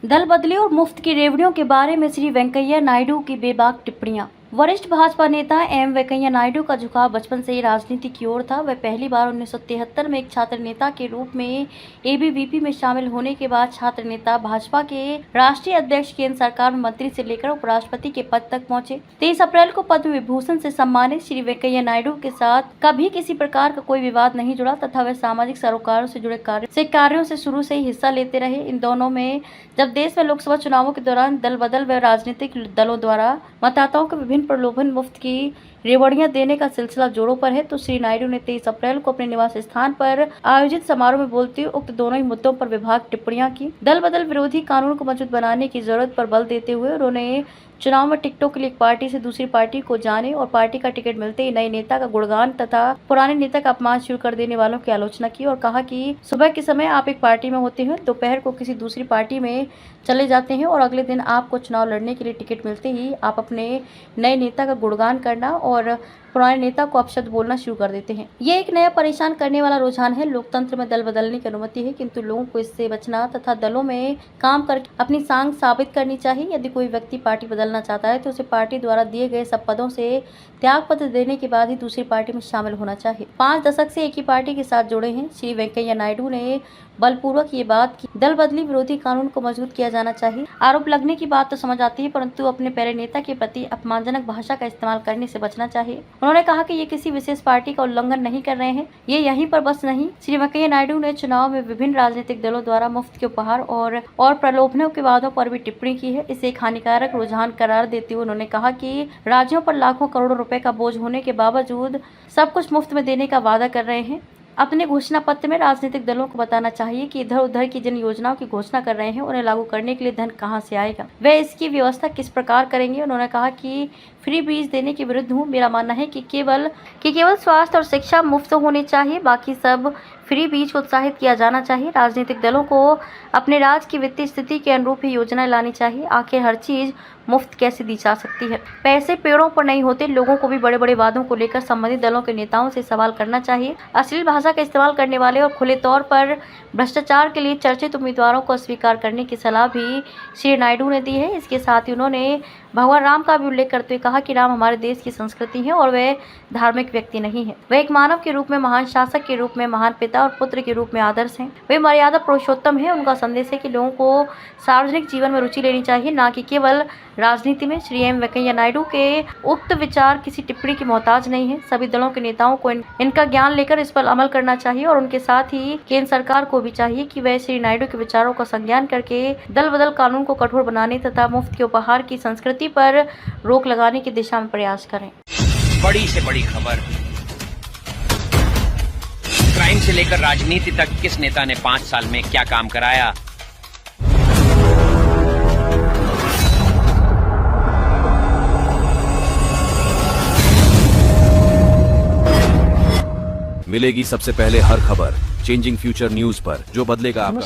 दल बदली और मुफ्त की रेवड़ियों के बारे में श्री वेंकैया नायडू की बेबाक टिप्पणियां। वरिष्ठ भाजपा नेता एम वेंकैया नायडू का झुकाव बचपन से ही राजनीति की ओर था। वह पहली बार 1973 में एक छात्र नेता के रूप में एबीवीपी में शामिल होने के बाद छात्र नेता भाजपा के राष्ट्रीय अध्यक्ष, केंद्र सरकार में मंत्री से लेकर उपराष्ट्रपति के पद तक पहुंचे। 23 अप्रैल को पद्म विभूषण से सम्मानित श्री वेंकैया नायडू के साथ कभी किसी प्रकार का कोई विवाद नहीं जुड़ा तथा वे सामाजिक सरोकारों से जुड़े कार्यों से शुरू से ही हिस्सा लेते रहे। इन दोनों में जब देश में लोकसभा चुनावों के दौरान दल बदल व राजनीतिक दलों द्वारा मतदाताओं को विभिन्न प्रलोभन मुफ्त की रेवड़ियां देने का सिलसिला जोरों पर है, तो श्री नायडू ने 23 अप्रैल को अपने निवास स्थान पर आयोजित समारोह में बोलते हुए उक्त दोनों ही मुद्दों पर बेबाक टिप्पणियां की। दल बदल विरोधी कानून को मजबूत बनाने की जरूरत पर बल देते हुए उन्होंने चुनाव में टिकटों के लिए एक पार्टी से दूसरी पार्टी को जाने और पार्टी का टिकट मिलते ही नए नेता का गुणगान तथा पुराने नेता का अपमान शुरू कर देने वालों की आलोचना की और कहा कि सुबह के समय आप एक पार्टी में होते हैं, दोपहर को किसी दूसरी पार्टी में चले जाते हैं और अगले दिन आपको चुनाव लड़ने के लिए टिकट मिलते ही आप अपने नए नेता का गुणगान करना और पुराने नेता को अपशब्द बोलना शुरू कर देते हैं। ये एक नया परेशान करने वाला रुझान है। लोकतंत्र में दल बदलने की अनुमति है, किंतु लोगों को इससे बचना तथा दलों में काम करके अपनी सांख साबित करनी चाहिए। यदि कोई व्यक्ति पार्टी बदलना चाहता है तो उसे पार्टी द्वारा दिए गए सब पदों से त्याग पत्र देने के बाद ही दूसरी पार्टी में शामिल होना चाहिए। 5 दशक से एक ही पार्टी के साथ जुड़े हैं श्री वेंकैया नायडू ने बलपूर्वक ये बात की। दल बदली विरोधी कानून को मजबूत किया जाना चाहिए। आरोप लगने की बात तो समझ आती है, परंतु अपने प्यारे नेता के प्रति अपमानजनक भाषा का इस्तेमाल करने से बचना चाहिए। उन्होंने कहा कि ये किसी विशेष पार्टी का उल्लंघन नहीं कर रहे हैं, ये यहीं पर बस नहीं। श्री वेंकैया नायडू ने चुनाव में विभिन्न राजनीतिक दलों द्वारा मुफ्त के उपहार और प्रलोभनों के वादों पर भी टिप्पणी की है। इसे एक हानिकारक रुझान करार देते हुए उन्होंने कहा कि राज्यों पर लाखों करोड़ों रुपए का बोझ होने के बावजूद सब कुछ मुफ्त में देने का वादा कर रहे हैं। अपने घोषणा पत्र में राजनीतिक दलों को बताना चाहिए कि इधर उधर की जिन योजनाओं की घोषणा कर रहे हैं उन्हें लागू करने के लिए धन कहां से आएगा, वे इसकी व्यवस्था किस प्रकार करेंगे। उन्होंने कहा कि फ्री बीज देने के विरुद्ध हूं। मेरा मानना है कि केवल स्वास्थ्य और शिक्षा मुफ्त होनी चाहिए, बाकी सब फ्री बीज को उत्साहित किया जाना चाहिए। राजनीतिक दलों को अपने राज्य की वित्तीय स्थिति के अनुरूप ही योजनाएं लानी चाहिए। आखिर हर चीज मुफ्त कैसे दी जा सकती है? पैसे पेड़ों पर नहीं होते। लोगों को भी बड़े बड़े वादों को लेकर संबंधित दलों के नेताओं से सवाल करना चाहिए। अश्लील भाषा का इस्तेमाल करने वाले और खुले तौर पर भ्रष्टाचार के लिए चर्चित उम्मीदवारों को अस्वीकार करने की सलाह भी श्री नायडू ने दी है। इसके साथ ही उन्होंने भगवान राम का भी उल्लेख करते हुए कहा कि राम हमारे देश की संस्कृति है और वह धार्मिक व्यक्ति नहीं है। वह एक मानव के रूप में, महान शासक के रूप में, महान पिता और पुत्र के रूप में आदर्श हैं। वे मर्यादा पुरुषोत्तम है। उनका संदेश है कि लोगों को सार्वजनिक जीवन में रुचि लेनी चाहिए, न कि केवल राजनीति में। श्री एम वेंकैया नायडू के उक्त विचार किसी टिप्पणी की मोहताज नहीं है। सभी दलों के नेताओं को इनका ज्ञान लेकर इस पर अमल करना चाहिए और उनके साथ ही केंद्र सरकार को भी चाहिए कि वह श्री नायडू के विचारों का संज्ञान करके दल बदल कानून को कठोर बनाने तथा मुफ्त के उपहार की संस्कृति पर रोक लगाने की दिशा में प्रयास करें। बड़ी से बड़ी खबर, क्राइम से लेकर राजनीति तक किस नेता ने 5 साल में क्या काम कराया। मिलेगी सबसे पहले हर खबर चेंजिंग फ्यूचर न्यूज पर, जो बदलेगा आपका